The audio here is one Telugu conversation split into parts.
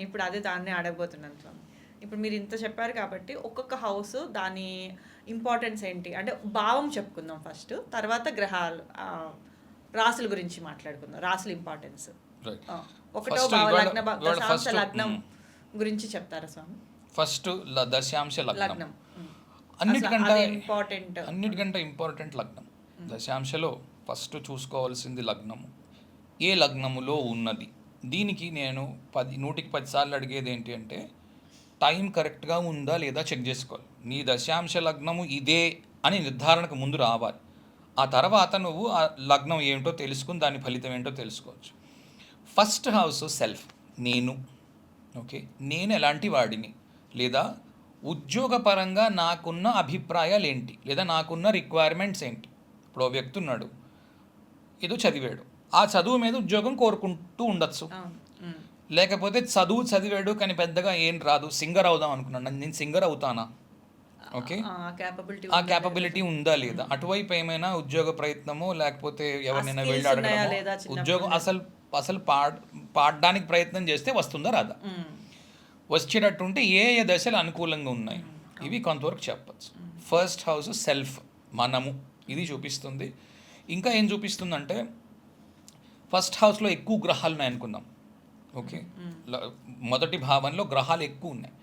ఇప్పుడు అదే దాన్నే అడగబోతున్నాను స్వామి. ఇప్పుడు మీరు ఇంత చెప్పారు కాబట్టి ఒక్కొక్క హౌస్ దాని ఇంపార్టెన్స్ ఏంటి అంటే భావం చెప్పుకుందాం ఫస్ట్, తర్వాత గ్రహాలు రాసుల గురించి మాట్లాడుకుందాం. రాసుల ఇంపార్టెన్స్ ఒకటో భావ లగ్న దశాంశ లగ్నం గురించి చెప్తారా స్వామి? ఫస్ట్ దశాంశ లగ్నం అన్నిటికంటే ఇంపార్టెంట్ లగ్నం. దశాంశలో ఫస్ట్ చూసుకోవాల్సింది లగ్నము. ఏ లగ్నములో ఉన్నది. దీనికి నేను 100కి 10 సార్లు అడిగేది ఏంటి అంటే టైం కరెక్ట్గా ఉందా లేదా చెక్ చేసుకోవాలి. నీ దశాంశ లగ్నము ఇదే అని నిర్ధారణకు ముందు రావాలి. ఆ తర్వాత నువ్వు ఆ లగ్నం ఏమిటో తెలుసుకుని దాని ఫలితం ఏంటో తెలుసుకోవచ్చు. ఫస్ట్ హౌస్ సెల్ఫ్, నేను. ఓకే, నేను ఎలాంటి వాడిని, లేదా ఉద్యోగపరంగా నాకున్న అభిప్రాయాలు ఏంటి, లేదా నాకున్న రిక్వైర్మెంట్స్ ఏంటి. ఇప్పుడు ఓ వ్యక్తి ఉన్నాడు, ఏదో చదివాడు, ఆ చదువు మీద ఉద్యోగం కోరుకుంటూ ఉండొచ్చు. లేకపోతే చదివాడు కానీ పెద్దగా ఏం రాదు, సింగర్ అవుదాం అనుకున్నాను, నేను సింగర్ అవుతానా? ఓకే, ఆ క్యాపబిలిటీ ఉందా లేదా, అటువైపు ఏమైనా ఉద్యోగ ప్రయత్నమో లేకపోతే ఎవరినైనా వెళ్ళి అడగడమో, ఉద్యోగం అసలు పాడడానికి ప్రయత్నం చేస్తే వస్తుందా రాదా, వచ్చేటట్టుంటే ఏ ఏ దశలు అనుకూలంగా ఉన్నాయి, ఇవి కొంతవరకు చెప్పచ్చు. ఫస్ట్ హౌస్ సెల్ఫ్, మనము, ఇది చూపిస్తుంది. ఇంకా ఏం చూపిస్తుందంటే ఫస్ట్ హౌస్లో ఎక్కువ గ్రహాలు ఉన్నాయి అనుకుందాం. ఓకే, మొదటి భావంలో గ్రహాలు ఎక్కువ ఉన్నాయి.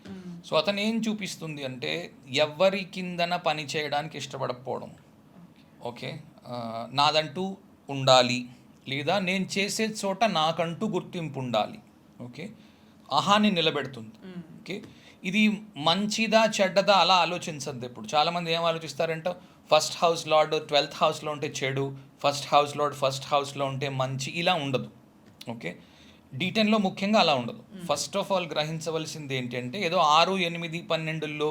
సో అతను ఏం చూపిస్తుంది అంటే ఎవరి కిందన పని చేయడానికి ఇష్టపడకపోవడం. ఓకే, నాదంటూ ఉండాలి, లేదా నేను చేసే చోట నాకంటూ గుర్తింపు ఉండాలి. ఓకే, అహాన్ని నిలబెడుతుంది. ఓకే, ఇది మంచిదా చెడ్డదా అలా ఆలోచించద్దు. ఇప్పుడు చాలామంది ఏం ఆలోచిస్తారంటే ఫస్ట్ హౌస్ లార్డ్ 12th హౌస్లో ఉంటే చెడు, ఫస్ట్ హౌస్ లార్డ్ ఫస్ట్ హౌస్లో ఉంటే మంచి, ఇలా ఉండదు. ఓకే, D10లో ముఖ్యంగా అలా ఉండదు. ఫస్ట్ ఆఫ్ ఆల్ గ్రహించవలసింది ఏంటంటే ఏదో 6, 8, 12లో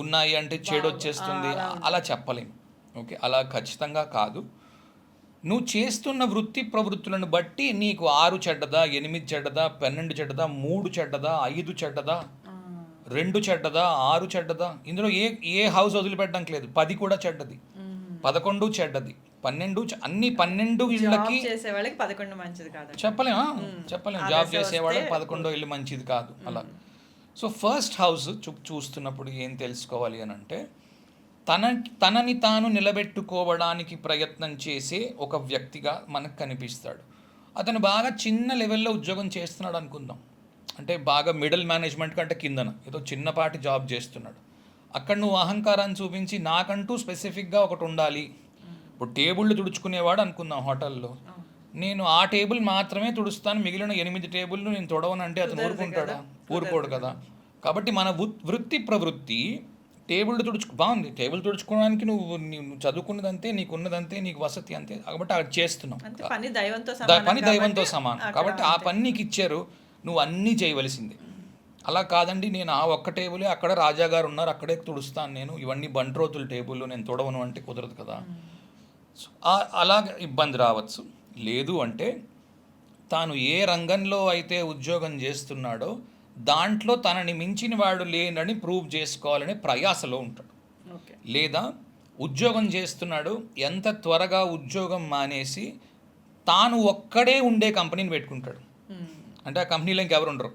ఉన్నాయి అంటే చెడు వచ్చేస్తుంది అలా చెప్పలేము. ఓకే, అలా ఖచ్చితంగా కాదు. నువ్వు చేస్తున్న వృత్తి ప్రవృత్తులను బట్టి నీకు 6 చెడ్డదా, 8 చెడ్డదా, 12 చెడ్డదా, 3 చెడ్డదా, 5 చెడ్డదా, 2 చెడ్డదా, 6 చెడ్డదా, ఇందులో ఏ హౌస్ వదిలిపెట్టడానికి లేదు. 10 కూడా చెడ్డది, 11 చెడ్డది, 12 అన్ని 12 ఇళ్ళకి చేసేవాళ్ళకి 11 మంచిది కాదు చెప్పలేము. జాబ్ చేసేవాళ్ళకి 11 ఇల్లు మంచిది కాదు అలా. సో ఫస్ట్ హౌస్ చూస్తున్నప్పుడు ఏం తెలుసుకోవాలి అని అంటే తనని తాను నిలబెట్టుకోవడానికి ప్రయత్నం చేసే ఒక వ్యక్తిగా మనకు కనిపిస్తాడు. అతను బాగా చిన్న లెవెల్లో ఉద్యోగం చేస్తున్నాడు అనుకుందాం, అంటే బాగా మిడిల్ మేనేజ్మెంట్ కంటే కిందన ఏదో చిన్నపాటి జాబ్ చేస్తున్నాడు. అక్కడ నువ్వు అహంకారాన్ని చూపించి నాకంటూ స్పెసిఫిక్గా ఒకటి ఉండాలి. ఇప్పుడు టేబుళ్ళు తుడుచుకునేవాడు అనుకుందాం హోటల్లో, నేను ఆ టేబుల్ మాత్రమే తుడుస్తాను, మిగిలిన 8 టేబుల్ను నేను తుడవనంటే అతను ఊరుకుంటాడా? ఊరుకోడు కదా. కాబట్టి మన వృత్తి ప్రవృత్తి టేబుల్ బాగుంది, టేబుల్ తుడుచుకోవడానికి నువ్వు చదువుకున్నదంతే, నీకు ఉన్నదంతే, నీకు వసతి అంతే, కాబట్టి అది చేస్తున్నావు. పని దైవంతో సమానం కాబట్టి ఆ పని నీకు ఇచ్చారు, నువ్వు అన్నీ చేయవలసిందే. అలా కాదండి, నేను ఆ ఒక్క టేబులే, అక్కడ రాజాగారు ఉన్నారు అక్కడే తుడుస్తాను నేను, ఇవన్నీ బంట్రోతుల టేబుల్ నేను తుడవను అంటే కుదరదు కదా. అలాగ ఇబ్బంది రావచ్చు. లేదు అంటే తాను ఏ రంగంలో అయితే ఉద్యోగం చేస్తున్నాడో దాంట్లో తనని మించిన వాడు లేనని ప్రూవ్ చేసుకోవాలనే ప్రయాసలో ఉంటాడు. లేదా ఉద్యోగం చేస్తున్నాడు, ఎంత త్వరగా ఉద్యోగం మానేసి తాను ఒక్కడే ఉండే కంపెనీని పెట్టుకుంటాడు. అంటే ఆ కంపెనీలో ఇంకెవరు ఉండరు,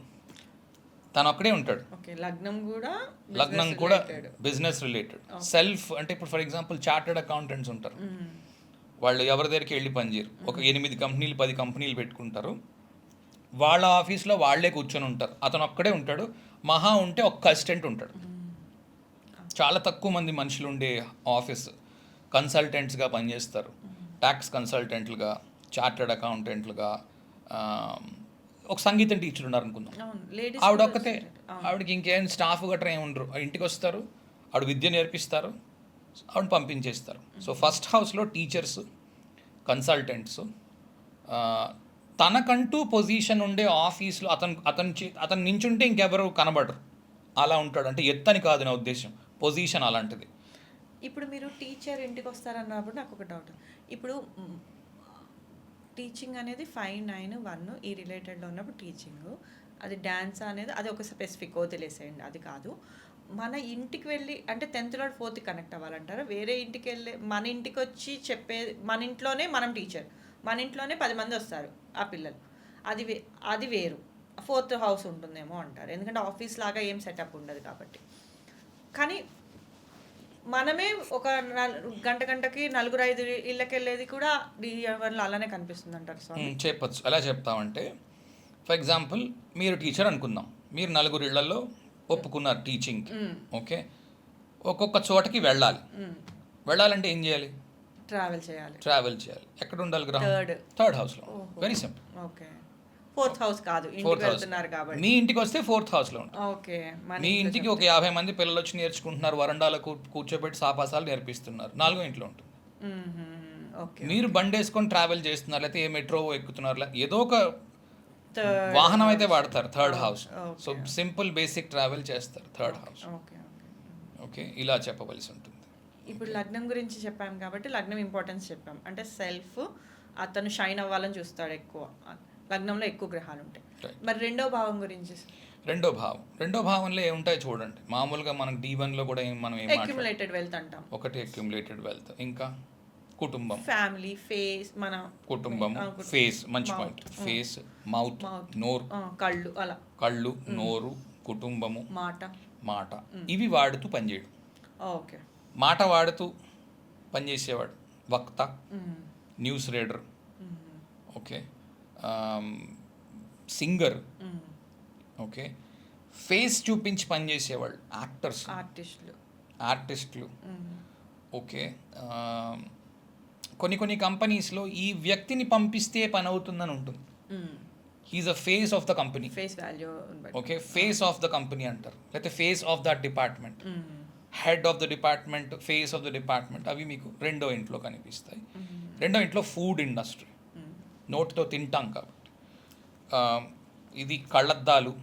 తను ఒక్కడే ఉంటాడు. లగ్నం కూడా బిజినెస్ రిలేటెడ్. సెల్ఫ్ అంటే ఇప్పుడు ఫర్ ఎగ్జాంపుల్ చార్టెడ్ అకౌంటెంట్స్ ఉంటారు, వాళ్ళు ఎవరి దగ్గరికి వెళ్ళి పనిచేయరు. ఒక 8 కంపెనీలు 10 కంపెనీలు పెట్టుకుంటారు, వాళ్ళ ఆఫీస్లో వాళ్ళే కూర్చొని ఉంటారు, అతను ఒక్కడే ఉంటాడు. మహా ఉంటే ఒక్క అసిస్టెంట్ ఉంటాడు. చాలా తక్కువ మంది మనుషులు ఉండే ఆఫీస్. కన్సల్టెంట్స్గా పనిచేస్తారు, ట్యాక్స్ కన్సల్టెంట్లుగా, చార్టెడ్ అకౌంటెంట్లుగా. ఒక సంగీతం టీచర్ ఉన్నారు అనుకుందాం, ఆవిడ ఒక్కతే, ఆవిడకి ఇంకేం స్టాఫ్ గట్రా ఏమి ఉండరు. ఇంటికి వస్తారు, ఆవిడ విద్య నేర్పిస్తారు, ఆవిడ పంపించేస్తారు. సో ఫస్ట్ హౌస్లో టీచర్స్, కన్సల్టెంట్స్, తనకంటూ పొజిషన్ ఉండే ఆఫీస్లో అతను నించుంటే ఇంకెవరు కనబడరు, అలా ఉంటాడు. అంటే ఎత్తని కాదు నా ఉద్దేశం, పొజిషన్ అలాంటిది. ఇప్పుడు మీరు టీచర్ ఇంటికి వస్తారన్నప్పుడు నాకు ఒక డౌట్. ఇప్పుడు టీచింగ్ అనేది 5, 9, 1 ఈ రిలేటెడ్లో ఉన్నప్పుడు టీచింగ్, అది డ్యాన్స్ అనేది అది ఒక స్పెసిఫిక్ వదిలేసేయండి, అది కాదు. మన ఇంటికి వెళ్ళి అంటే 10th నాడు 4th కనెక్ట్ అవ్వాలంటారా? వేరే ఇంటికి వెళ్ళి మన ఇంటికి వచ్చి చెప్పే, మన ఇంట్లోనే మనం టీచర్, మన ఇంట్లోనే 10 మంది వస్తారు ఆ పిల్లలు, అది వేరు. ఫోర్త్ హౌస్ ఉంటుందేమో అంటారు, ఎందుకంటే ఆఫీస్ లాగా ఏం సెటప్ ఉండదు కాబట్టి. కానీ మనమే ఒక గంటకి నలుగురు ఐదు ఇళ్ళకి వెళ్ళేది కూడా వల్ల అలానే కనిపిస్తుంది అంటారు స్వామి. చెప్పచ్చు. ఎలా చెప్తామంటే, ఫర్ ఎగ్జాంపుల్ మీరు టీచర్ అనుకుందాం, మీరు నలుగురు ఇళ్లలో ఒప్పుకున్నారు టీచింగ్కి. ఓకే, ఒక్కొక్క చోటకి వెళ్ళాలంటే ఏం చేయాలి? ట్రావెల్ చేయాలి. ఎక్కడ ఉండాలి గ్రహం? థర్డ్ హౌస్లో. Very simple. Okay, fourth house కాదు, ఇంటికి వెళ్తున్నారు కాబట్టి. మీ ఇంటికి వస్తే ఫోర్త్ హౌస్లో ఉంటుంది. ఓకే, మీ ఇంటికి ఒక 50 మంది పిల్లలు వచ్చి నేర్చుకుంటున్నారు, వరండాలో కూర్చోబెట్టి సాపాసాలు నేర్పిస్తున్నారు, 4వ ఇంట్లో ఉంటుంది. మీరు బండి వేసుకొని ట్రావెల్ చేస్తున్నారు, లేకపోతే ఏ మెట్రో ఎక్కుతున్నారు, ఏదో ఒక వాహనం అయితే వాడతారు, third house. So simple basic travel చేస్తారు థర్డ్ హౌస్. ఓకే, ఇలా చెప్పవలసి ఉంటుంది. ఇప్పుడు లగ్నం గురించి చెప్పాం కాబట్టి లగ్నం ఇంపార్టెన్స్ చెప్పాం. అంటే సెల్ఫ్ అతను షైన్ అవ్వాలని చూస్తాడు ఎక్కువ, లగ్నంలో ఎక్కువ గ్రహాలు ఉంటాయి. మరి రెండో భావం గురించి? రెండో భావంలో ఏముంటాయి చూడండి. మామూలుగా మనకు D1లో కూడా మనం అక్యుములేటెడ్ వెల్త్ అంటాం. ఒకటి అక్యుములేటెడ్ వెల్త్, ఇంకా కుటుంబం, ఫ్యామిలీ, ఫేస్, మన కుటుంబం, ఫేస్, మంచి పాయింట్. ఫేస్, మౌత్, నోరు, కళ్ళు, అలా కళ్ళు, నోరు, కుటుంబము, మాట, ఇవి వాడుతూ పనిచేయడం. ఓకే, మాట వాడుతూ పనిచేసేవాడు వక్త, news reader, okay, singer, okay, face చూపించి పనిచేసేవాళ్ళు ఆర్టిస్టులు, ఓకే. కొన్ని కంపెనీస్లో ఈ వ్యక్తిని పంపిస్తే పని అవుతుందని ఉంటుంది. He is a face of the company, okay, face of the company అంటారు, లేకపోతే face of that department, head of the department, face of the department. అవి మీకు రెండో ఇంట్లో కనిపిస్తాయి. రెండో ఇంట్లో ఫుడ్ ఇండస్ట్రీ, నోటితో తింటాం కాబట్టి. ఇది కళ్ళద్దాలు,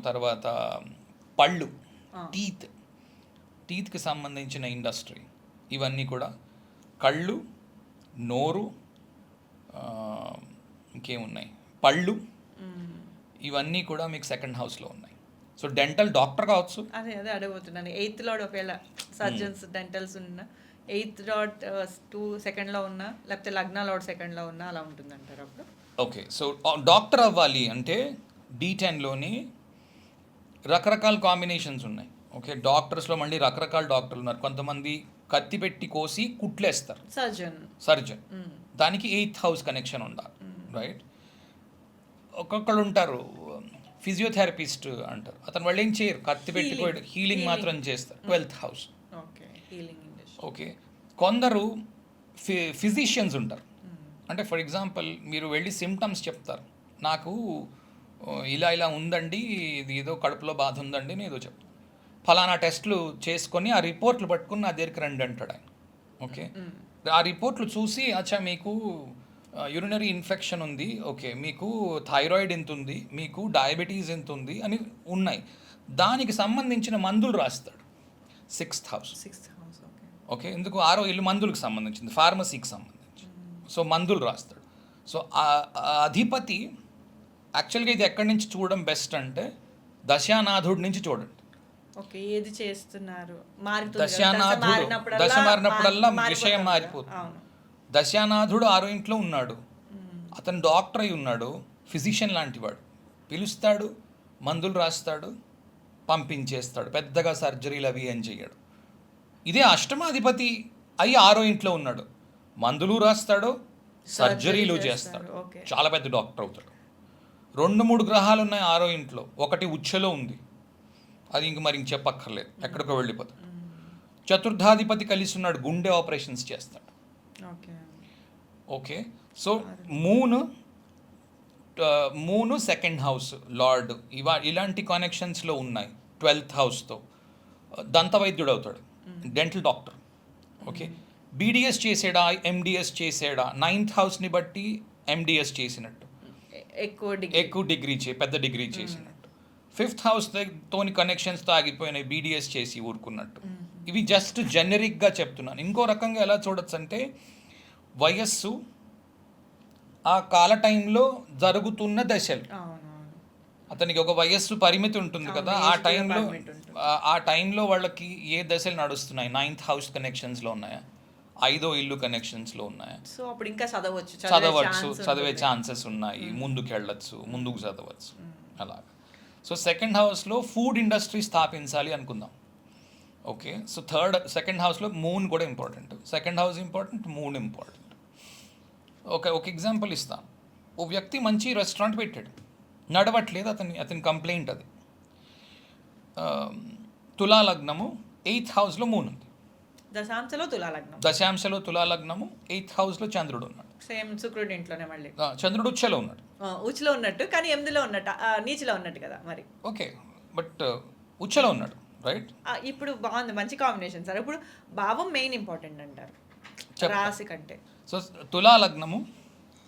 తర్వాత పళ్ళు, టీత్కి సంబంధించిన ఇండస్ట్రీ, ఇవన్నీ కూడా కళ్ళు, నోరు, ఇంకేమున్నాయి, పళ్ళు, ఇవన్నీ కూడా మీకు సెకండ్ హౌస్లో ఉన్నాయి. సో డెంటల్ డాక్టర్ కావచ్చు. అదే అడగబోతున్నాను. 8th లార్డ్ ఒకవేళ సర్జన్స్ డెంటల్స్ ఉన్న 8th లార్డ్ 2 సెకండ్లో ఉన్నా, లేకపోతే లగ్న లార్డ్ సెకండ్లో ఉన్నా అలా ఉంటుంది అంటారు అప్పుడు. ఓకే, సో డాక్టర్ అవ్వాలి అంటే D10లోని రకరకాల కాంబినేషన్స్ ఉన్నాయి. ఓకే, డాక్టర్స్లో మళ్ళీ రకరకాల డాక్టర్లు ఉన్నారు. కొంతమంది కత్తి పెట్టి కోసి కుట్లేస్తారు, సర్జన్. దానికి 8th హౌస్ కనెక్షన్ ఉండాలి, రైట్. ఒక్కొక్కరు ఉంటారు ఫిజియోథెరపిస్ట్ అంటారు, అతను వాళ్ళు ఏం చేయరు, కత్తి పెట్టి హీలింగ్ మాత్రం చేస్తారు, 12th హౌస్. ఓకే, కొందరు ఫిజిషియన్స్ ఉంటారు. అంటే ఫర్ ఎగ్జాంపుల్ మీరు వెళ్ళి సిమ్టమ్స్ చెప్తారు, నాకు ఇలా ఉందండి, ఇది ఏదో కడుపులో బాధ ఉందండి, నేను ఏదో చెప్తాను, ఫలానా టెస్టులు చేసుకొని ఆ రిపోర్ట్లు పట్టుకుని నా దగ్గరికి రండి అంటాడు ఆయన. ఓకే, ఆ రిపోర్ట్లు చూసి అచ్చా మీకు యూరినరీ ఇన్ఫెక్షన్ ఉంది, ఓకే, మీకు థైరాయిడ్ ఎంత ఉంది, మీకు డయాబెటీస్ ఎంత ఉంది అని ఉన్నాయి, దానికి సంబంధించిన మందులు రాస్తాడు. 6th house. ఓకే, ఎందుకు 6వ ఇల్లు మందులకు సంబంధించింది, ఫార్మసీకి సంబంధించి. సో మందులు రాస్తాడు. సో అధిపతి యాక్చువల్గా ఇది ఎక్కడి నుంచి చూడడం బెస్ట్ అంటే దశానాథుడి నుంచి చూడండి. ఓకే, ఏది చేస్తున్నారు, దశ మారినప్పుడల్లా విషయం మారిపోతుంది. దశానాథుడు 6వ ఇంట్లో ఉన్నాడు, అతను డాక్టర్ అయి ఉన్నాడు, ఫిజిషియన్ లాంటివాడు, పిలుస్తాడు, మందులు రాస్తాడు, పంపించేస్తాడు, పెద్దగా సర్జరీలు అవి ఏం చెయ్యడు. ఇదే అష్టమాధిపతి అయి 6వ ఇంట్లో ఉన్నాడు, మందులు రాస్తాడు, సర్జరీలు చేస్తాడు, చాలా పెద్ద డాక్టర్ అవుతాడు. 2-3 గ్రహాలు ఉన్నాయి 6వ ఇంట్లో, ఒకటి ఉచ్చలో ఉంది, అది ఇంక చెప్పక్కర్లేదు, ఎక్కడికో వెళ్ళిపోతాడు. చతుర్థాధిపతి కలిసి ఉన్నాడు, గుండె ఆపరేషన్స్ చేస్తాడు. Okay, so moon second house lord, ఇలాంటి కనెక్షన్స్లో ఉన్నాయి. 12th హౌస్తో దంతవైద్యుడు అవుతాడు, డెంటల్ డాక్టర్. ఓకే, బీడిఎస్ చేసాడా, ఎండిఎస్ చేసాడా, 9th హౌస్ని బట్టి ఎండిఎస్ చేసినట్టు, ఎక్కువ డిగ్రీ పెద్ద డిగ్రీ చేసినట్టు. 5th హౌస్ తోని కనెక్షన్స్తో ఆగిపోయినాయి, బీడిఎస్ చేసి ఊరుకున్నట్టు. ఇవి జస్ట్ జెనరిక్గా చెప్తున్నాను. ఇంకో రకంగా ఎలా చూడొచ్చు అంటే, వయస్సు ఆ కాల టైంలో జరుగుతున్న దశలు, అతనికి ఒక వయస్సు పరిమితి ఉంటుంది కదా, ఆ టైంలో వాళ్ళకి ఏ దశలు నడుస్తున్నాయి, 9th హౌస్ కనెక్షన్స్లో ఉన్నాయా, ఐదో ఇల్లు కనెక్షన్స్లో ఉన్నాయా, సో అప్పుడు ఇంకా చదవచ్చు చదివే ఛాన్సెస్ ఉన్నాయి, ముందుకు వెళ్ళచ్చు, ముందుకు చదవచ్చు అలాగా. సో సెకండ్ హౌస్లో ఫుడ్ ఇండస్ట్రీ స్థాపించాలి అనుకుందాం. ఓకే, సో సెకండ్ హౌస్లో మూన్ కూడా important, second house important, moon important. ఒక ఎగ్జాంపుల్ ఇస్తాను. ఓ వ్యక్తి మంచి రెస్టారెంట్ పెట్టాడు, నడవట్లేదు, అతని కంప్లైంట్ అది. తులా లగ్నము 8th హౌస్లో మూన్ ఉంది, దశాంశలో తులా లగ్నము 8th హౌస్లో చంద్రుడు ఉన్నాడు. సేమ్ శుక్రుడి ఇంట్లోనే మళ్ళీ చంద్రుడు ఉచ్చలో ఉన్నాడు, ఉచ్చులో ఉన్నట్టు కానీ 8లో ఉన్నట్టు, నీచిలో ఉన్నట్టు కదా మరి. ఓకే, బట్ ఉచ్చలో ఉన్నాడు, రైట్. ఇప్పుడు బాగుంది, మంచి కాంబినేషన్ సార్. ఇప్పుడు భావం మెయిన్ ఇంపార్టెంట్ అంటారు రాశి కంటే. సో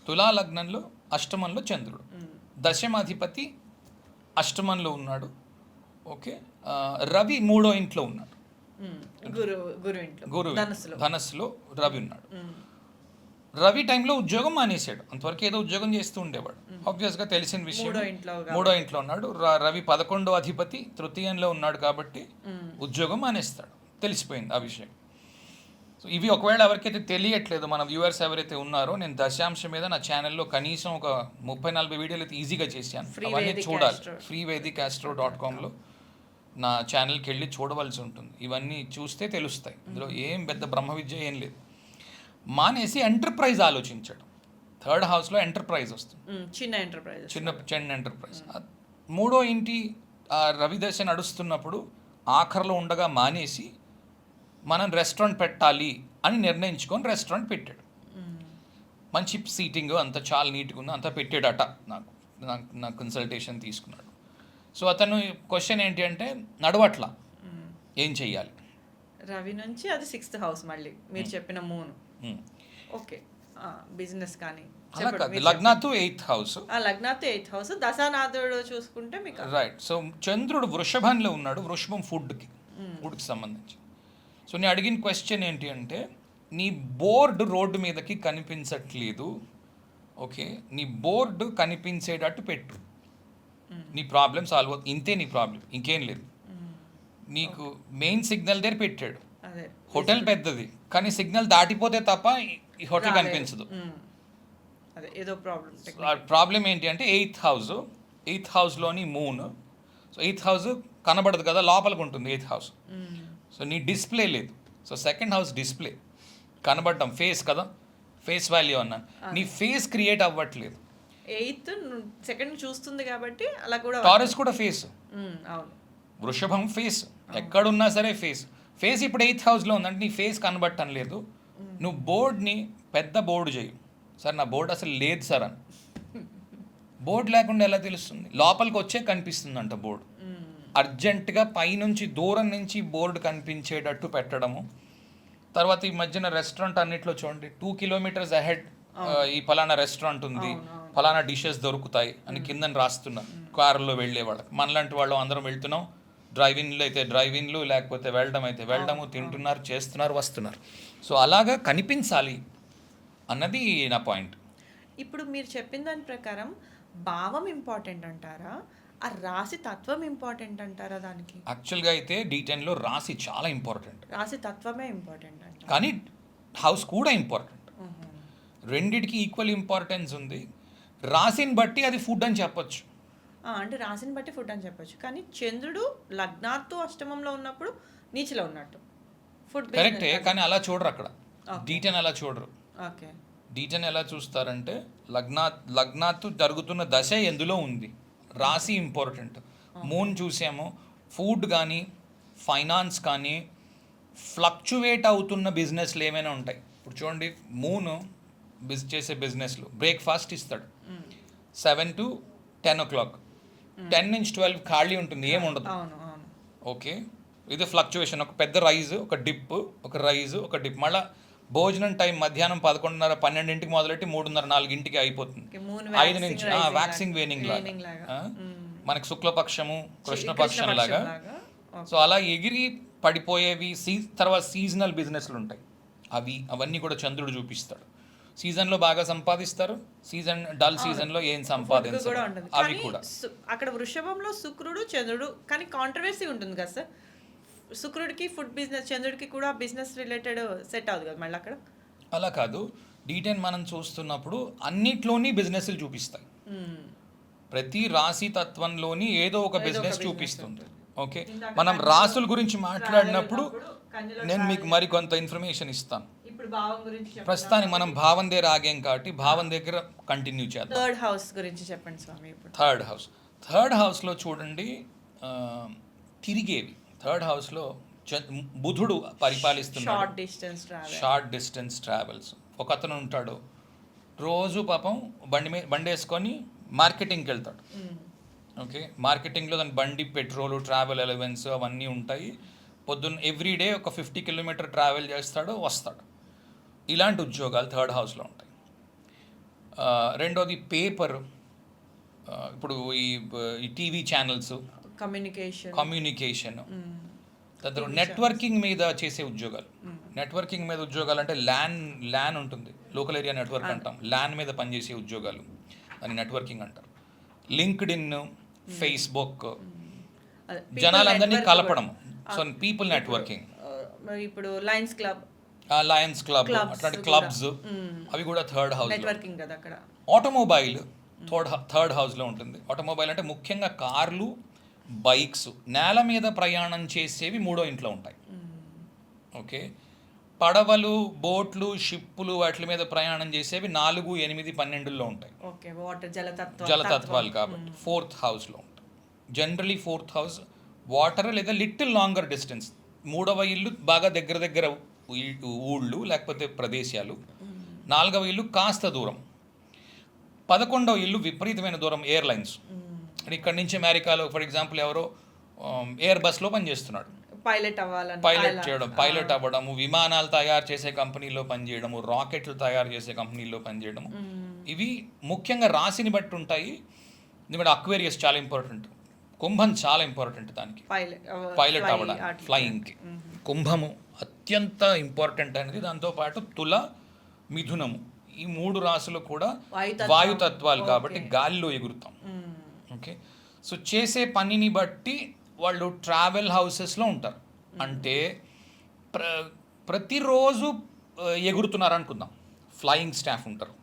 తులా లగ్నంలో అష్టమంలో చంద్రుడు, దశమాధిపతి అష్టమంలో ఉన్నాడు. ఓకే, రవి 3వ ఇంట్లో ఉన్నాడు, గురు ధనస్సులో రవి ఉన్నాడు. రవి టైంలో ఉద్యోగం మానేశాడు, అంతవరకు ఏదో ఉద్యోగం చేస్తూ ఉండేవాడు, ఆబ్వియస్గా తెలిసిన విషయం. 3వ ఇంట్లో ఉన్నాడు, రవి 11వ అధిపతి తృతీయంలో ఉన్నాడు కాబట్టి ఉద్యోగం మానేస్తాడు, తెలిసిపోయింది ఆ విషయం. సో ఇవి ఒకవేళ ఎవరికైతే తెలియట్లేదు, మన వ్యూవర్స్ ఎవరైతే ఉన్నారో, నేను దశాంశం మీద నా ఛానల్లో కనీసం ఒక 30-40 వీడియోలు అయితే ఈజీగా చేశాను, అవన్నీ చూడాలి. freevedicastro.comలో నా ఛానల్కి వెళ్ళి చూడవలసి ఉంటుంది, ఇవన్నీ చూస్తే తెలుస్తాయి. ఇందులో ఏం పెద్ద బ్రహ్మ విద్య ఏం లేదు. మానేసి ఎంటర్ప్రైజ్ ఆలోచించాడు. 3rd హౌస్లో ఎంటర్ప్రైజ్ వస్తుంది, చిన్న ఎంటర్ప్రైజ్. 3వ ఇంటి రవిదశ నడుస్తున్నప్పుడు ఆఖరిలో ఉండగా మానేసి మనం రెస్టారెంట్ పెట్టాలి అని నిర్ణయించుకొని రెస్టారెంట్ పెట్టాడు. మంచి సీటింగ్ అంతా చాలా నీట్గా ఉంది, అంతా పెట్టాడట. నాకు కన్సల్టేషన్ తీసుకున్నాడు. సో అతను క్వశ్చన్ ఏంటి అంటే, నడవట్లా, ఏం చెయ్యాలి? రవి నుంచి అది 6th హౌస్, మళ్ళీ మీరు చెప్పిన మూన్. ఓకే, బిజినెస్ కానీ లగ్నాతు 8th హౌస్, లగ్నాతు 8th హౌస్, దశానాథుడు చూసుకుంటే మీకు రైట్. సో చంద్రుడు వృషభంలో ఉన్నాడు, వృషభం ఫుడ్కి సంబంధించి. సో నేను అడిగిన క్వశ్చన్ ఏంటి అంటే, నీ బోర్డు రోడ్డు మీదకి కనిపించట్లేదు, ఓకే, నీ బోర్డు కనిపించేటట్టు పెట్టు, నీ ప్రాబ్లమ్ సాల్వ్ అవుతుంది. ఇంతే నీ ప్రాబ్లం, ఇంకేం లేదు. నీకు మెయిన్ సిగ్నల్ దగ్గర పెట్టాడు, హోటల్ పెద్దది కానీ సిగ్నల్ దాటిపోతే తప్ప ఈ హోటల్ కనిపించదు. ప్రాబ్లం ఏంటి అంటే 8th హౌస్లోని moon. So 8th house కనబడదు కదా, లోపలికి ఉంటుంది 8th హౌస్. సో నీ డిస్ప్లే లేదు. సో సెకండ్ హౌస్ డిస్ప్లే కనబడటం, ఫేస్ కదా, ఫేస్ వాల్యూ అన్నాను, నీ ఫేస్ క్రియేట్ అవ్వట్లేదు. 8th సెకండ్ చూస్తుంది కాబట్టి అలా కూడా. టారస్ కూడా ఫేస్, వృషభం ఫేస్, ఎక్కడున్నా సరే ఫేస్ ఇప్పుడు 8th హౌస్లో ఉందంటే నీ ఫేస్ కనబడటం లేదు. నువ్వు బోర్డ్ని పెద్ద బోర్డు చేయు. సార్ నా బోర్డు అసలు లేదు సార్ అని. బోర్డు లేకుండా ఎలా తెలుస్తుంది? లోపలికి వచ్చే కనిపిస్తుందంట బోర్డు. అర్జెంటుగా పైనుంచి దూరం నుంచి బోర్డు కనిపించేటట్టు పెట్టడము. తర్వాత ఈ మధ్యన రెస్టారెంట్ అన్నిట్లో చూడండి, 2 kilometers అహెడ్ ఈ ఫలానా రెస్టారెంట్ ఉంది, ఫలానా డిషెస్ దొరుకుతాయి అని కిందని రాస్తున్నారు కారులో వెళ్ళేవాళ్ళకి. మనలాంటి వాళ్ళు అందరం వెళ్తున్నాం, డ్రైవింగ్లో అయితే డ్రైవింగ్లు, లేకపోతే వెళ్ళడం అయితే వెళ్ళడము, తింటున్నారు, చేస్తున్నారు, వస్తున్నారు. సో అలాగా కనిపించాలి అన్నది నా పాయింట్. ఇప్పుడు మీరు చెప్పిన దాని ప్రకారం భావం ఇంపార్టెంట్ అంటారా, ఆ రాశి తత్వం ఇంపార్టెంట్ అంటారా? దానికి యాక్చువల్గా అయితే D10లో రాశి చాలా ఇంపార్టెంట్, రాశి తత్వమే ఇంపార్టెంట్ అంట, కానీ హౌస్ కూడా ఇంపార్టెంట్. రెండిటికి ఈక్వల్ ఇంపార్టెన్స్ ఉంది. రాశిని బట్టి అది ఫుడ్ అని చెప్పొచ్చు, అంటే రాశిని బట్టి ఫుడ్ అని చెప్పొచ్చు. కానీ చంద్రుడు లగ్నాత్తు అష్టమంలో ఉన్నప్పుడు నీచిలో ఉన్నట్టు ఫుడ్ కరెక్టే, కానీ అలా చూడరు అక్కడ. D10 అలా చూడరు. ఓకే, D10 ఎలా చూస్తారంటే, లగ్నాత్తు జరుగుతున్న దశ ఎందులో ఉంది, రాశి ఇంపార్టెంట్. మూన్ చూసాము, ఫుడ్ కానీ ఫైనాన్స్ కానీ ఫ్లక్చువేట్ అవుతున్న బిజినెస్లు ఏమైనా ఉంటాయి. ఇప్పుడు చూడండి, మూన్ చేసే బిజినెస్లు బ్రేక్ఫాస్ట్ ఇస్తాడు 7 to 10 o'clock, 10 నుంచి 12 ఖాళీ ఉంటుంది, ఏముండదు. ఓకే, ఇది ఫ్లక్చువేషన్. ఒక పెద్ద రైజ్, ఒక డిప్, ఒక రైజ్, ఒక డిప్. మళ్ళీ భోజనం టైం మధ్యాహ్నం 11:30, 12ంటికి మొదలెట్టి 3:30, 4ంటికి అయిపోతుంది. 5 నుంచి వ్యాక్సింగ్ వేనింగ్ లాగా, మనకి శుక్లపక్షము కృష్ణపక్షం లాగా. సో అలా ఎగిరి పడిపోయేవి. తర్వాత సీజనల్ బిజినెస్లు ఉంటాయి, అవన్నీ కూడా చంద్రుడు చూపిస్తాడు. సీజన్లో బాగా సంపాదిస్తారు, డల్ సీజన్లో ఏం సంపాదించరు, అవి కూడా. అక్కడ వృషభంలో శుక్రుడు చంద్రుడు, కానీ కాంట్రవర్సీ ఉంటుంది కదా సార్. శుక్రుడికి ఫుడ్ బిజినెస్, చంద్రుడికి కూడా బిజినెస్ రిలేటెడ్ సెట్ అవుతుంది కదా మళ్ళీ అక్కడ. అలా కాదు, D10 మనం చూస్తున్నప్పుడు అన్నిట్లోని బిజినెస్లు చూపిస్తాయి. ప్రతి రాశి తత్వంలోని ఏదో ఒక బిజినెస్ చూపిస్తుంది. ఓకే, మనం రాసుల గురించి మాట్లాడినప్పుడు నేను మీకు మరి కొంత ఇన్ఫర్మేషన్ ఇస్తాను. ఇప్పుడు భావం గురించి ప్రస్తుతానికి మనం భావం దగ్గర ఆగాం కాబట్టి భావం దగ్గర కంటిన్యూ చేద్దాం. థర్డ్ హౌస్ గురించి చెప్పండి స్వామి. ఇప్పుడు థర్డ్ హౌస్లో చూడండి, తిరిగేవి. థర్డ్ హౌస్లో బుధుడు పరిపాలిస్తున్నాడు. Short distance travels. ఒక అతను ఉంటాడు, రోజు పాపం బండి వేసుకొని మార్కెటింగ్కి వెళ్తాడు. ఓకే, మార్కెటింగ్లో దాని బండి పెట్రోలు, ట్రావెల్ అలవెన్స్ అవన్నీ ఉంటాయి. పొద్దున్న ఎవ్రీడే ఒక 50 కిలోమీటర్ ట్రావెల్ చేస్తాడు, వస్తాడు. ఇలాంటి ఉద్యోగాలు థర్డ్ హౌస్లో ఉంటాయి. రెండోది పేపర్, ఇప్పుడు ఈ టీవీ ఛానల్స్, కమ్యూనికేషన్, తర్వాత నెట్వర్కింగ్ మీద చేసే ఉద్యోగాలు. నెట్వర్కింగ్ మీద ఉద్యోగాలు అంటే ల్యాన్ ఉంటుంది, లోకల్ ఏరియా నెట్వర్క్ అంటాం. ల్యాన్ మీద పనిచేసే ఉద్యోగాలు దాన్ని నెట్వర్కింగ్ అంటారు. లింక్డ్ఇన్, ఫేస్బుక్, జనాలందరినీ కలపడం. So people networking. ఇప్పుడు లయన్స్ క్లబ్ అట్లాంటి క్లబ్స్, అవి కూడా థర్డ్ హౌస్. నెట్వర్కింగ్ కదా అక్కడ. ఆటోమొబైల్ థర్డ్ హౌస్లో ఉంటుంది. ఆటోమొబైల్ అంటే ముఖ్యంగా కార్లు, బైక్స్, నేల మీద ప్రయాణం చేసేవి మూడో ఇంట్లో ఉంటాయి. ఓకే, పడవలు, బోట్లు, షిప్పులు, వాటి మీద ప్రయాణం చేసేవి 4, 8, 12లో ఉంటాయి. జలతత్వాలు కాబట్టి ఫోర్త్ హౌస్లో ఉంటాయి. జనరలీ ఫోర్త్ హౌస్ వాటర్ లేదా లిటిల్ లాంగర్ డిస్టెన్స్. మూడవ ఇల్లు బాగా దగ్గర ఊళ్ళు లేకపోతే ప్రదేశాలు. 4వ ఇల్లు కాస్త దూరం. 11వ ఇల్లు విపరీతమైన దూరం, ఎయిర్లైన్స్. ఇక్కడ నుంచి అమెరికాలో ఫర్ ఎగ్జాంపుల్ ఎవరో ఎయిర్ బస్లో పనిచేస్తున్నాడు, పైలట్ అవ్వడము, విమానాలు తయారు చేసే కంపెనీలో పనిచేయడము, రాకెట్లు తయారు చేసే కంపెనీలో పనిచేయడము. ఇవి ముఖ్యంగా రాశిని బట్టి ఉంటాయి. ఎందుకంటే అక్వేరియస్ చాలా ఇంపార్టెంట్, కుంభం చాలా ఇంపార్టెంట్ దానికి, పైలట్ అవ్వడానికి, ఫ్లయింగ్కి. కుంభము అత్యంత ఇంపార్టెంట్ అనేది. దాంతోపాటు తుల, మిథునము, ఈ 3 రాశులు కూడా వాయుతత్వాలు కాబట్టి గాలిలో ఎగురుతాం. ఓకే, సో చేసే పనిని బట్టి వాళ్ళు ట్రావెల్ హౌసెస్లో ఉంటారు. అంటే ప్రతిరోజు ఎగురుతున్నారు అనుకుందాం. ఫ్లయింగ్ స్టాఫ్ ఉంటారు,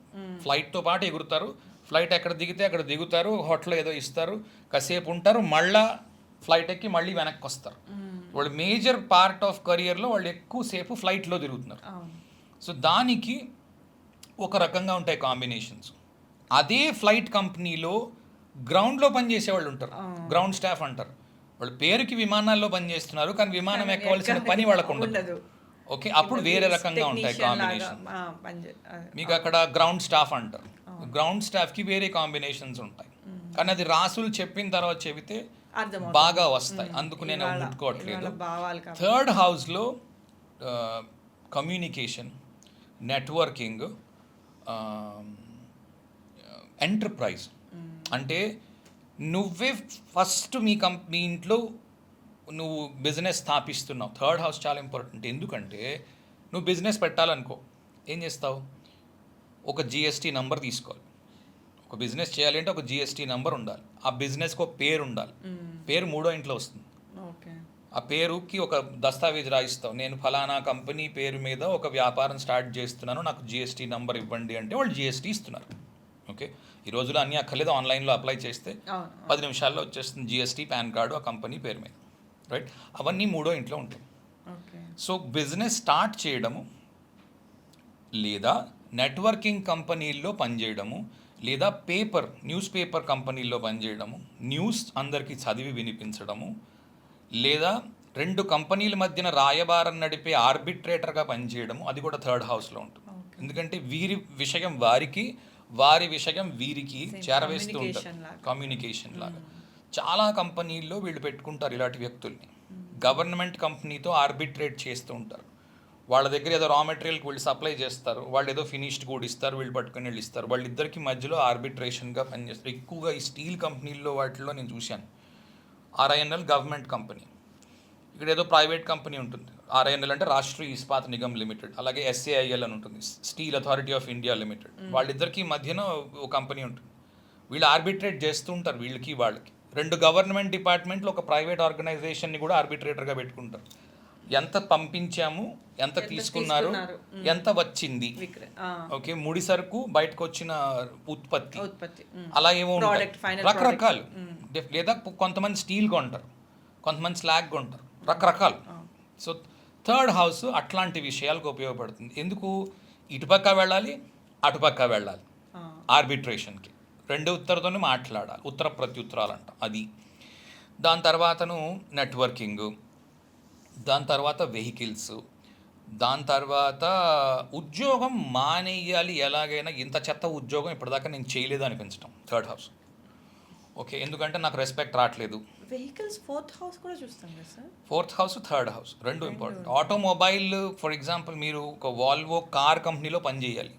ఫ్లైట్తో పాటు ఎగురుతారు. ఫ్లైట్ ఎక్కడ దిగితే అక్కడ దిగుతారు, హోటల్లో ఏదో ఇస్తారు, కాసేపు ఉంటారు, మళ్ళా ఫ్లైట్ ఎక్కి మళ్ళీ వెనక్కి వస్తారు. వాళ్ళు మేజర్ పార్ట్ ఆఫ్ కెరియర్లో వాళ్ళు ఎక్కువసేపు ఫ్లైట్లో తిరుగుతున్నారు. సో దానికి ఒక రకంగా ఉంటాయి కాంబినేషన్స్. అదే ఫ్లైట్ కంపెనీలో గ్రౌండ్లో పనిచేసే వాళ్ళు ఉంటారు, గ్రౌండ్ స్టాఫ్ అంటారు. వాళ్ళు పేరుకి విమానాల్లో పనిచేస్తున్నారు, కానీ విమానం ఎక్కవలసిన పని వాళ్ళకు ఉండదు. ఓకే, అప్పుడు వేరే రకంగా ఉంటాయి కాంబినేషన్. మీకు అక్కడ గ్రౌండ్ స్టాఫ్ అంటారు. గ్రౌండ్ స్టాఫ్కి వేరే కాంబినేషన్స్ ఉంటాయి, కానీ అది రాసులు చెప్పిన తర్వాత చెబితే బాగా వస్తాయి. అందుకు నేను ముట్టుకోవట్లేదు. థర్డ్ హౌస్లో కమ్యూనికేషన్, నెట్వర్కింగ్, ఎంటర్ప్రైజ్. అంటే నువ్వే ఫస్ట్ మీ ఇంట్లో నువ్వు బిజినెస్ స్థాపిస్తున్నావు. థర్డ్ హౌస్ చాలా ఇంపార్టెంట్. ఎందుకంటే నువ్వు బిజినెస్ పెట్టాలనుకో, ఏం చేస్తావు? ఒక GST నంబర్ తీసుకోవాలి. ఒక బిజినెస్ చేయాలి అంటే ఒక GST నంబర్ ఉండాలి. ఆ బిజినెస్కి ఒక పేరు ఉండాలి. పేరు మూడో ఇంట్లో వస్తుంది. ఆ పేరుకి ఒక దస్తావేజ్ రాయిస్తావు. నేను ఫలానా కంపెనీ పేరు మీద ఒక వ్యాపారం స్టార్ట్ చేస్తున్నాను, నాకు GST నంబర్ ఇవ్వండి అంటే వాళ్ళు GST ఇస్తున్నారు. ఓకే, ఈ రోజులో అన్నీ అక్కర్లేదు, ఆన్లైన్లో అప్లై చేస్తే 10 నిమిషాల్లో వచ్చేస్తుంది GST, పాన్ కార్డు ఆ కంపెనీ పేరు మీద. రైట్, అవన్నీ మూడో ఇంట్లో ఉంటాయి. సో బిజినెస్ స్టార్ట్ చేయడము, లేదా నెట్వర్కింగ్ కంపెనీల్లో పనిచేయడము, లేదా న్యూస్ పేపర్ కంపెనీల్లో పనిచేయడము, న్యూస్ అందరికీ చదివి వినిపించడము, లేదా 2 కంపెనీల మధ్యన రాయబారం నడిపే ఆర్బిట్రేటర్గా పనిచేయడము, అది కూడా థర్డ్ హౌస్లో ఉంటుంది. ఎందుకంటే వీరి విషయం వారికి, వారి విషయం వీరికి చేరవేస్తూ ఉంటారు. కమ్యూనికేషన్ లాగా చాలా కంపెనీల్లో వీళ్ళు పెట్టుకుంటారు ఇలాంటి వ్యక్తుల్ని. గవర్నమెంట్ కంపెనీతో ఆర్బిట్రేట్ చేస్తూ ఉంటారు. వాళ్ళ దగ్గర ఏదో రా మెటీరియల్కి వీళ్ళు సప్లై చేస్తారు, వాళ్ళు ఏదో ఫినిష్డ్ గుడ్ ఇస్తారు, వీళ్ళు పట్టుకొని వీళ్ళు ఇస్తారు. వాళ్ళిద్దరికి మధ్యలో ఆర్బిట్రేషన్గా పనిచేస్తారు. ఎక్కువగా ఈ స్టీల్ కంపెనీల్లో వాటిల్లో నేను చూశాను. RINL గవర్నమెంట్ కంపెనీ, ఇక్కడ ఏదో ప్రైవేట్ కంపెనీ ఉంటుంది. RINL అంటే రాష్ట్రీయ ఇస్పాత్ నిగమ్ లిమిటెడ్, అలాగే SAIL అని ఉంటుంది, steel authority of India limited. వాళ్ళిద్దరికి మధ్యన ఒక కంపెనీ ఉంటుంది. వీళ్ళు ఆర్బిట్రేట్ చేస్తూ ఉంటారు వీళ్ళకి వాళ్ళకి. 2 గవర్నమెంట్ డిపార్ట్మెంట్లు ఒక ప్రైవేట్ ఆర్గనైజేషన్ని కూడా ఆర్బిట్రేటర్గా పెట్టుకుంటారు. ఎంత పంపించాము, ఎంత తీసుకున్నారు, ఎంత వచ్చింది, ఓకే, ముడి సరుకు బయటకు వచ్చిన ఉత్పత్తి, అలా ఏమో రకరకాలు. లేదా కొంతమంది స్టీల్ కొంటారు, కొంతమంది స్లాగ్ కొంటారు, రకరకాలు. సో థర్డ్ హౌస్ అట్లాంటి విషయాలకు ఉపయోగపడుతుంది. ఎందుకు? ఇటుపక్క వెళ్ళాలి, అటుపక్క వెళ్ళాలి ఆర్బిట్రేషన్కి, 2 ఉత్తరతోనే మాట్లాడాలి, ఉత్తర ప్రత్యుత్తరాలు అంట అది. దాని తర్వాతను నెట్వర్కింగ్, దాని తర్వాత వెహికల్స్, దాని తర్వాత ఉద్యోగం మానేయాలి ఎలాగైనా, ఇంత చెత్త ఉద్యోగం ఇప్పటిదాకా నేను చేయలేదు అనిపించడం థర్డ్ హౌస్. ఓకే, ఎందుకంటే నాకు రెస్పెక్ట్ రావట్లేదు. వెహికల్స్ ఫోర్త్ హౌస్ కూడా చూస్తాం కదా sir. Fourth house, third house 2 important. Automobile for example మీరు ఒక వాల్వో కార్ కంపెనీలో పనిచేయాలి,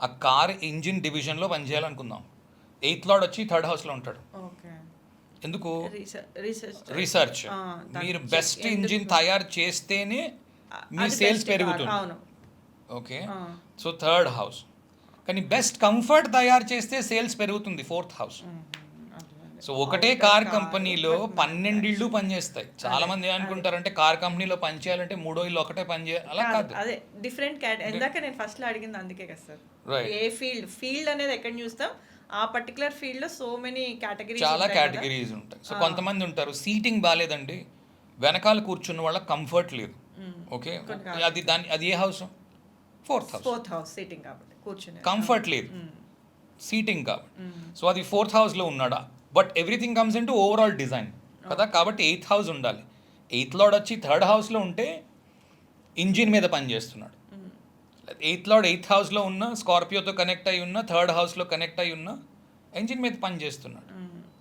ఆ కార్ ఇంజిన్ డివిజన్లో పనిచేయాలనుకుందాం, 8th లార్డ్ వచ్చి థర్డ్ హౌస్లో ఉంటాడు. ఎందుకు? రీసెర్చ్. మీరు బెస్ట్ ఇంజిన్ తయారు చేస్తేనే మీ సేల్స్ పెరుగుతుంది. Okay, so third house. కానీ బెస్ట్ కంఫర్ట్ తయారు చేస్తే సేల్స్ పెరుగుతుంది ఫోర్త్ హౌస్. సో ఒకటే కార్ కంపెనీలో 12 ఇళ్ళు పనిచేస్తాయి. చాలా మంది ఏమనుకుంటారంటే కార్ కంపెనీలో పనిచేయాలంటే 3 ఇళ్ళు ఒకటే పనిచేయాలి, అలా కాదు. అదే డిఫరెంట్ ఇందాక నేను ఫస్ట్ లో అడిగింది అందుకే కదా సార్. ఏ ఫీల్డ్ అనేది ఎక్కడ చూస్తాం, ఆ పర్టికులర్ ఫీల్డ్ లో సో మెనీ కేటగిరీస్, చాలా కేటగిరీస్ ఉంటాయి. సో కొంతమంది ఉంటారు సీటింగ్ బాగాలేదండి, వెనకాల కూర్చున్న వాళ్ళకి కంఫర్ట్ లేదు. ఓకే, అది ఏ హౌస్? ఫోర్త్ హౌస్ సీటింగ్ కాబట్టి కూర్చునే కంఫర్ట్ లేదు, సీటింగ్ కాబట్టి. సో అది ఫోర్త్ హౌస్లో ఉన్నాడా? But everything comes in to overall design కదా, కాబట్టి 8th హౌస్ ఉండాలి. 8th లార్డ్ వచ్చి థర్డ్ హౌస్లో ఉంటే ఇంజిన్ మీద పనిచేస్తున్నాడు. 8th లార్డ్ 8th హౌస్లో ఉన్న, స్కార్పియోతో కనెక్ట్ అయి ఉన్న, థర్డ్ హౌస్లో కనెక్ట్ అయి ఉన్న ఇంజిన్ మీద పనిచేస్తున్నాడు.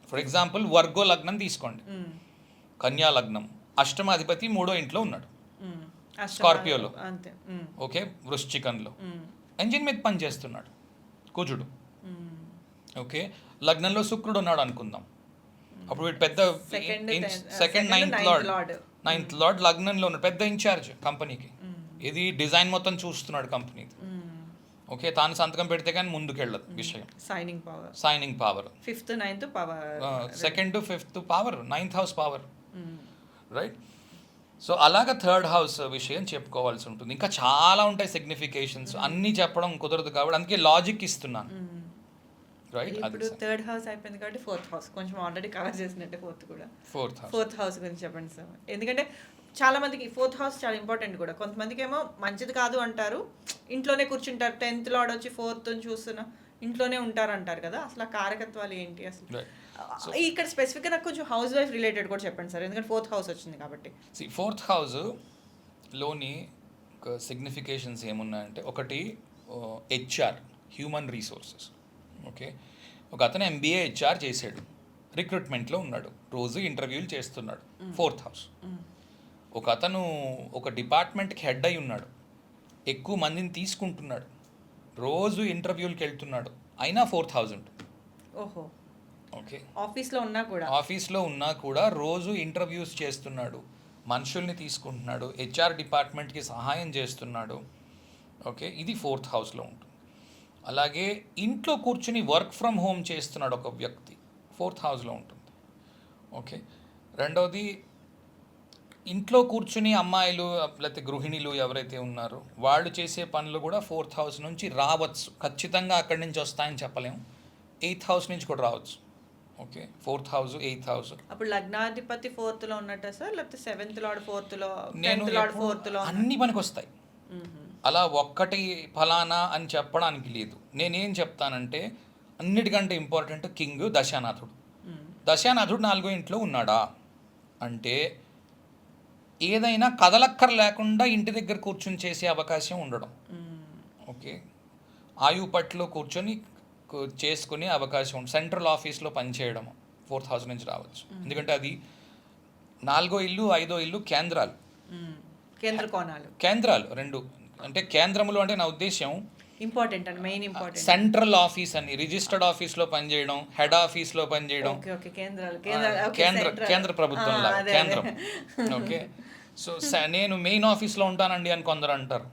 ఫర్ ఎగ్జాంపుల్ వర్గో లగ్నం తీసుకోండి, కన్యా లగ్నం, అష్టమాధిపతి 3వ ఇంట్లో ఉన్నాడు స్కార్పియోలో, ఓకే, వృశ్చికంలో ఇంజిన్ మీద పనిచేస్తున్నాడు కుజుడు. ఓకే, లగ్నంలో శుక్రుడు ఉన్నాడు అనుకుందాం, అప్పుడు వీడు పెద్ద సెకండ్ 9th లార్డ్ లగ్నంలో ఉన్నాడు, పెద్ద ఇన్ఛార్జ్ కంపెనీకి. ఇది డిజైన్ మొత్తం చూస్తున్నాడు కంపెనీ. ఓకే, తాను సంతకం పెడితే కానీ ముందుకెళ్ళదు విషయం. Signing power 5th 9th power, 2nd 5th power, 9th house power, right. So అలాగా థర్డ్ హౌస్ విషయం చెప్పుకోవాల్సి ఉంటుంది. ఇంకా చాలా ఉంటాయి సిగ్నిఫికేషన్స్, అన్నీ చెప్పడం కుదరదు కాబట్టి అందుకే లాజిక్ ఇస్తున్నాను. రైట్, ఇప్పుడు థర్డ్ హౌస్ అయిపోయింది కాబట్టి ఫోర్త్ హౌస్ కొంచెం ఆల్రెడీ కవర్ చేసినట్టే. ఫోర్త్ హౌస్ గురించి చెప్పండి సార్. ఎందుకంటే చాలా మందికి ఫోర్త్ హౌస్ చాలా ఇంపార్టెంట్ కూడా. కొంతమందికి ఏమో మంచిది కాదు అంటారు, ఇంట్లోనే కూర్చుంటారు, 10th లార్డ్ వచ్చి 4th చూస్తున్నా ఇంట్లోనే ఉంటారు అంటారు కదా. అసలు ఆ కారకత్వాలు ఏంటి అసలు? ఇక్కడ స్పెసిఫిక్గా నాకు కొంచెం హౌస్ వైఫ్ రిలేటెడ్ కూడా చెప్పండి సార్, ఎందుకంటే ఫోర్త్ హౌస్ వచ్చింది కాబట్టి. ఫోర్త్ హౌస్లోని సిగ్నిఫికేషన్స్ ఏమున్నాయంటే, ఒకటి హెచ్ఆర్, హ్యూమన్ రిసోర్సెస్. ఓకే, ఒక అతను MBA HR చేశాడు, రిక్రూట్మెంట్లో ఉన్నాడు, రోజు ఇంటర్వ్యూలు చేస్తున్నాడు, ఫోర్త్ హౌస్. ఒక అతను ఒక డిపార్ట్మెంట్కి హెడ్ అయి ఉన్నాడు, ఎక్కువ మందిని తీసుకుంటున్నాడు, రోజు ఇంటర్వ్యూలకు వెళ్తున్నాడు, అయినా ఫోర్త్ హౌస్ ఉంటుంది. ఓహో, ఓకే, ఆఫీస్లో ఉన్నా కూడా రోజు ఇంటర్వ్యూస్ చేస్తున్నాడు, మనుషుల్ని తీసుకుంటున్నాడు, HR డిపార్ట్మెంట్కి సహాయం చేస్తున్నాడు. ఓకే, ఇది ఫోర్త్ హౌస్లో ఉంటుంది. అలాగే ఇంట్లో కూర్చుని వర్క్ ఫ్రమ్ హోమ్ చేస్తున్నాడు ఒక వ్యక్తి, ఫోర్త్ హౌస్లో ఉంటుంది. ఓకే, రెండవది ఇంట్లో కూర్చుని అమ్మాయిలు లేకపోతే గృహిణులు ఎవరైతే ఉన్నారో వాళ్ళు చేసే పనులు కూడా ఫోర్త్ హౌస్ నుంచి రావచ్చు. ఖచ్చితంగా అక్కడి నుంచి వస్తాయని చెప్పలేము, 8th హౌస్ నుంచి కూడా రావచ్చు. Okay, fourth house, 8th house. అప్పుడు లగ్నాధిపతి 4th లో ఉన్నట్ట సార్, లేకపోతే 7th లార్డ్ 4th లో, 10th లార్డ్ 4th లో, అన్ని పనికి వస్తాయి. అలా ఒక్కటి ఫలానా అని చెప్పడానికి లేదు. నేనేం చెప్తానంటే అన్నిటికంటే ఇంపార్టెంట్ కింగ్ దశానాథుడు. దశానాథుడు 4వ ఇంట్లో ఉన్నాడా అంటే ఏదైనా కదలక్కర లేకుండా ఇంటి దగ్గర కూర్చొని చేసే అవకాశం ఉండడం. ఓకే, ఆయు పట్లో కూర్చొని చేసుకునే అవకాశం ఉంటుంది. సెంట్రల్ ఆఫీస్లో పనిచేయడం ఫోర్త్ హౌస్ నుంచి రావచ్చు. ఎందుకంటే అది 4వ ఇల్లు 5వ ఇల్లు కేంద్రాలు, కేంద్రాలు 2. అంటే కేంద్రములు అంటే నా ఉద్దేశం important and main important. Central office అని, రిజిస్టర్డ్ ఆఫీస్లో పనిచేయడం, హెడ్ ఆఫీస్లో పనిచేయడం, కేంద్ర ప్రభుత్వం లాగా కేంద్రం. ఓకే, సో నేను మెయిన్ ఆఫీస్లో ఉంటానండి అని కొందరు అంటారు.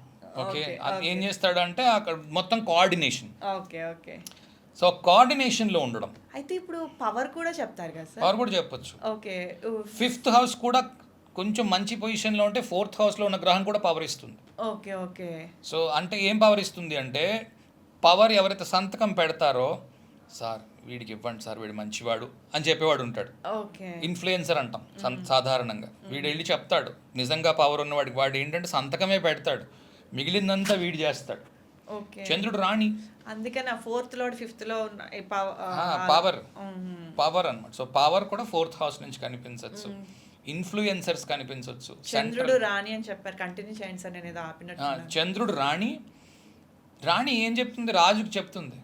ఓకే, ఏం చేస్తాడు అంటే అక్కడ మొత్తం కోఆర్డినేషన్. సో కోఆర్డినేషన్లో ఉండడం. అయితే ఇప్పుడు పవర్ కూడా చెప్తారు కదా సార్? పవర్ కూడా చెప్పొచ్చు. ఓకే. 5th హౌస్ కూడా కొంచెం మంచి పొజిషన్లో ఉంటే 4th హౌస్లో ఉన్న గ్రహం కూడా పవర్ ఇస్తుంది. ఓకే. ఓకే. సో అంటే ఏం పవర్ ఇస్తుంది అంటే, పవర్ ఎవరైతే సంతకం పెడతారో, సార్ వీడికి ఇవ్వండి సార్ వీడు మంచివాడు అని చెప్పేవాడు ఉంటాడు. ఓకే. ఇన్ఫ్లుయెన్సర్ అంటాం సాధారణంగా. వీడు వెళ్ళి చెప్తాడు, నిజంగా పవర్ ఉన్నవాడికి వాడు ఏంటంటే సంతకమే పెడతాడు, మిగిలిందంతా వీడు చేస్తాడు. ఓకే. చంద్రుడు రాణి, అందుకని 4th లోడ్ 5th లో ఉన్న పవర్ అన్నమాట. సో పవర్ కూడా 4th హౌస్ నుంచి కనిపించవచ్చు, ఇన్ఫ్లుయెన్సర్స్ కనిపించవచ్చు. చంద్రుడు రాణి అని చెప్పారు, కంటిన్యూ చేయండి సార్, నేను ఏదో ఆపినట్టు. చంద్రుడు రాణి, రాణి ఏం చెప్తుంది, రాజుకు చెప్తుంది,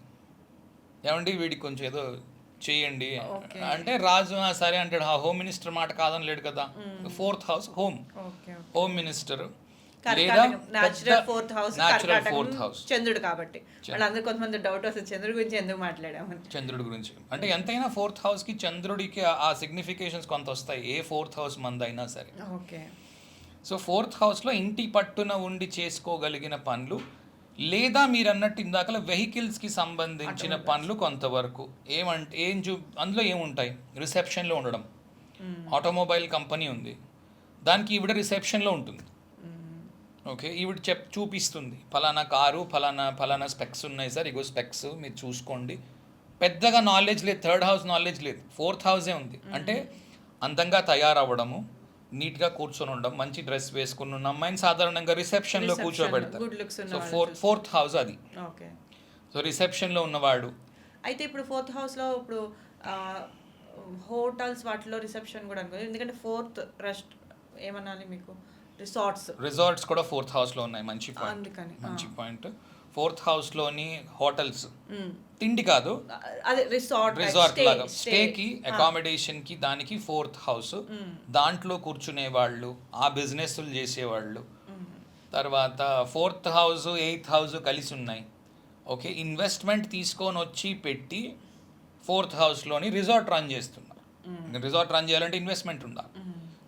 ఏమండి వీడికి కొంచెం ఏదో చేయండి అంటే రాజు సరే అంటాడు. హోమ్ మినిస్టర్ మాట కాదని లేడు కదా. 4th హౌస్ హోమ్ మినిస్టర్ లేదా న్యాచురల్ 4th హౌస్ చంద్రుడు కాబట్టి వాళ్ళందరూ కొంతమంది డౌట్ వస్తుంది చంద్రుడి గురించి ఎందుకు మాట్లాడామని. చంద్రుడి గురించి అంటే ఎంతైనా 4th హౌస్ కి చంద్రుడికి ఆ సిగ్నిఫికేషన్స్ కొంత వస్తాయి, ఏ 4th హౌస్ మందైనా సరే. ఓకే. సో 4th హౌస్లో ఇంటి పట్టున ఉండి చేసుకోగలిగిన పనులు, లేదా మీరు అన్నట్టు ఇందాకలా వెహికల్స్కి సంబంధించిన పనులు కొంతవరకు. ఏమంటే అందులో ఏముంటాయి, రిసెప్షన్లో ఉండడం. ఆటోమొబైల్ కంపెనీ ఉంది, దానికి ఈవిడ రిసెప్షన్లో ఉంటుంది. ఓకే, ఈవిడ చూపిస్తుంది ఫలానా కారు ఫలానా స్పెక్స్ ఉన్నాయి సార్, ఇగో స్పెక్స్ మీరు చూసుకోండి. పెద్దగా నాలెడ్జ్ లేదు, 3rd హౌస్ నాలెడ్జ్ లేదు, 4th హౌసే ఉంది. అంటే అందంగా తయారవ్వడము, నీట్గా కూర్చొని ఉండడం, మంచి డ్రెస్ వేసుకుని ఉన్న అమ్మాయిని సాధారణంగా రిసెప్షన్లో కూర్చోబెడతారు. సో 4th హౌస్ అది. ఓకే. సో రిసెప్షన్లో ఉన్నవాడు. అయితే ఇప్పుడు 4th హౌస్లో ఇప్పుడు హోటల్స్ వాటిలో రిసెప్షన్ కూడా అనుకో, ఎందుకంటే 4th రెస్ట్ ఏమనాలి మీకు, రిసార్ట్స్ కూడా 4th హౌస్లో ఉన్నాయి. మంచి పాయింట్. 4th హౌస్లోని హోటల్స్, తిండి కాదు, అదే రిసార్ట్ లాగా స్టేకి అకామిడేషన్కి, దానికి 4th హౌస్. దాంట్లో కూర్చునే వాళ్ళు, ఆ బిజినెస్లు చేసేవాళ్ళు. తర్వాత 4th హౌస్ 8th హౌస్ కలిసి ఉన్నాయి. ఓకే, ఇన్వెస్ట్మెంట్ తీసుకొని వచ్చి పెట్టి 4th హౌస్లోని రిసార్ట్ రన్ చేస్తున్నారు. రిసార్ట్ రన్ చేయాలంటే ఇన్వెస్ట్మెంట్ ఉండాలి.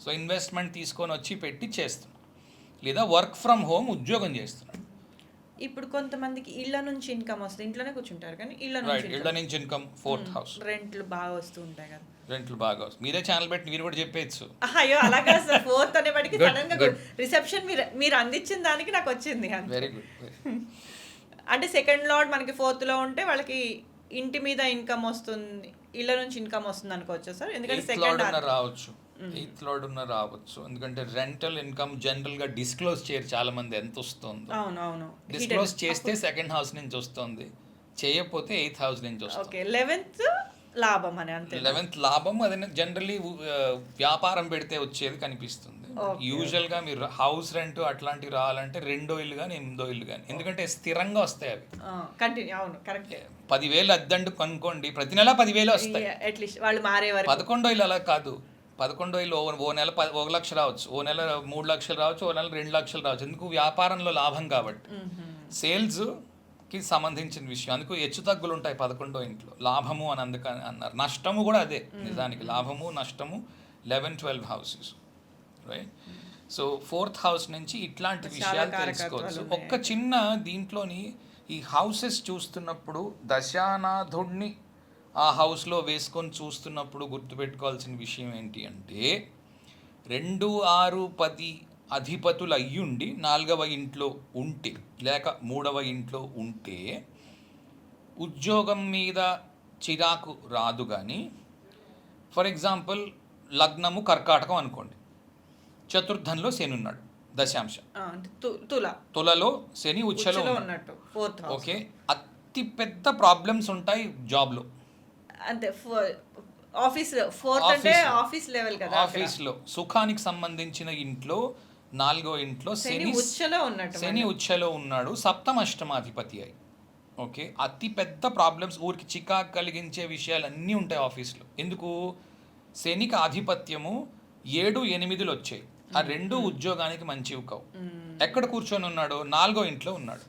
సో ఇన్వెస్ట్మెంట్ తీసుకొని వచ్చి పెట్టి చేస్తున్నాం, లేదా వర్క్ ఫ్రమ్ హోమ్ ఉద్యోగం చేస్తున్నాం. ఇప్పుడు కొంతమందికి ఇళ్ళ నుంచి ఇన్కమ్ వస్తుంది, ఇంట్లోనే కూర్చుంటారు కానీ ఇళ్ళ నుంచి ఇన్కమ్ 4th హౌస్. రెంట్లు బాగా వస్తూ ఉంటాయి కదా. రెంట్లు బాగా వస్తుంది, మీరే ఛానల్ పెట్టి మీరు కూడా చెప్పేయచ్చు. అయ్యో అలాగా సార్, 4th అనే బట్టి సడన్ గా రిసెప్షన్ మీరు అందించిన దానికి నాకు వచ్చింది. Very good. అంటే 2nd లార్డ్ మనకి 4th లో ఉంటే వాళ్ళకి ఇంటి మీద ఇన్కమ్ వస్తుంది, ఇళ్ళ నుంచి ఇన్కమ్ వస్తుంది అనుకోవచ్చు సార్. ఎందుకంటే 2nd రావచ్చు, 8th లార్డ్ ఉన్న రావచ్చు. ఎందుకంటే రెంటల్ ఇన్కమ్ జనరల్ గా డిస్క్లోజ్ చేయరు చాలా మంది ఎంత వస్తుందో. అవునవును, డిస్క్లోజ్ చేస్తే 2nd హౌస్ నుంచి వస్తుంది, చేయకపోతే 8th హౌస్ నుంచి వస్తుంది. ఓకే. 11th లాభం అని అంతే. 11th లాభం అది జనరల్లీ వ్యాపారం పెడితే వచ్చేది కనిపిస్తుంది. యూజువల్ గా మీరు హౌస్ రెంట్ అట్లాంటివి రావాలంటే 2వ ఇల్లు కానీ 8వ ఇల్లు కానీ, ఎందుకంటే స్థిరంగా వస్తాయి అవి. కంటిన్యూ. అవును, కరెక్ట్. 10,000 అద్దండు కనుకోండి, ప్రతి నెల 10,000 వస్తాయి. అట్లీస్ట్ వాళ్ళు మారే వరకు. 11వ ఇల్లు అలా కాదు, 11వ ఇల్లు ఓ నెల 1 లక్ష రావచ్చు, ఓ నెల 3 లక్షలు రావచ్చు, ఓ నెల 2 లక్షలు రావచ్చు. ఎందుకు, వ్యాపారంలో లాభం కాబట్టి. సేల్స్ కి సంబంధించిన విషయం, అందుకు హెచ్చు తగ్గులు ఉంటాయి 11వ ఇంట్లో. లాభము అని అందుకని అన్నారు, నష్టము కూడా అదే నిజానికి. లాభము నష్టము 11-12 houses, right. So 4th house నుంచి ఇట్లాంటి విషయాలు తెలుసుకోవచ్చు. ఒక్క చిన్న దీంట్లోని ఈ హౌసెస్ చూస్తున్నప్పుడు దశానాథుడిని ఆ హౌస్లో వేసుకొని చూస్తున్నప్పుడు గుర్తుపెట్టుకోవాల్సిన విషయం ఏంటి అంటే, 2, 6, 10 అధిపతులు అయ్యుండి 4వ ఇంట్లో ఉంటే, లేక 3వ ఇంట్లో ఉంటే ఉద్యోగం మీద చిరాకు రాదు. కానీ ఫర్ ఎగ్జాంపుల్ లగ్నము కర్కాటకం అనుకోండి, చతుర్థంలో శని ఉన్నాడు, దశాంశం తులలో శని ఉచ్చలో ఉన్నట్టు. ఓకే, అతి పెద్ద ప్రాబ్లమ్స్ ఉంటాయి జాబ్లో. అంతే, ఆఫీస్లో సుఖానికి సంబంధించిన ఇంట్లో 4వ ఇంట్లో శని ఉచ్చలో ఉన్నాడు, 7వ అష్టమాధిపతి అయి. ఓకే, అతి పెద్ద ప్రాబ్లమ్స్, ఊరికి చికాకు కలిగించే విషయాలు అన్నీ ఉంటాయి ఆఫీస్లో. ఎందుకు, శనికి ఆధిపత్యము 7, 8 వచ్చాయి. ఆ 2 ఉద్యోగానికి మంచివి కావు. ఎక్కడ కూర్చొని ఉన్నాడు, 4వ ఇంట్లో ఉన్నాడు.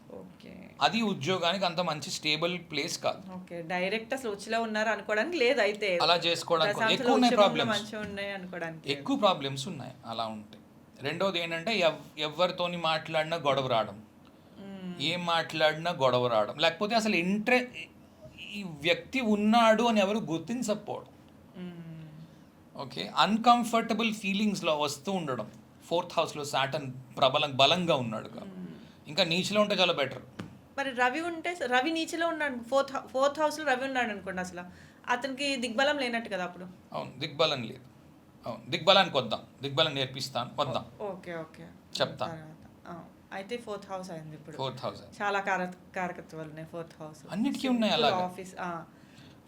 అది ఉద్యోగానికి అంత మంచి స్టేబుల్ ప్లేస్ కాదు. ఓకే, డైరెక్ట్ అసలు ఉచ్చిలో ఉన్నారు అనుకోవడానికి లేదు. అయితే అలా చేసుకోవడానికి ఎక్కువ ఉన్నాయి ప్రాబ్లమ్స్, ఎక్కువ ప్రాబ్లమ్స్ ఉన్నాయి అలా ఉంటాయి. రెండోది ఏంటంటే ఎవరితోని మాట్లాడినా గొడవ రావడం, ఏం మాట్లాడినా గొడవ రావడం, లేకపోతే అసలు ఈ వ్యక్తి ఉన్నాడు అని ఎవరు గుర్తించకపోవడం. ఓకే, అన్కంఫర్టబుల్ ఫీలింగ్స్లో వస్తూ ఉండడం. 4th హౌస్లో సాటర్న్ బలంగా ఉన్నాడు కాబట్టి. ఇంకా నీచిలో ఉంటే చాలా బెటర్. మరి రవి ఉంటే రవి నీచిలో ఉన్నాడు, ఫోర్త్ హౌస్లో రవి ఉన్నాడు అనుకోండి, అసలు అతనికి దిగ్బలం లేనట్టు కదా అప్పుడు. అవును, దిగ్బలం లేదు. అవును, దిగ్బలానికి వద్దాం, దిగ్బలం నేర్పిస్తాను, వద్దాం. ఓకే ఓకే చెప్తా. అయితే 4th హౌస్ అయింది ఇప్పుడు. 4th హౌస్ చాలా కారకత్వాలు ఉన్నాయి 4th హౌస్. అన్నిటికీ ఉన్నాయి అలాగా. ఆఫీస్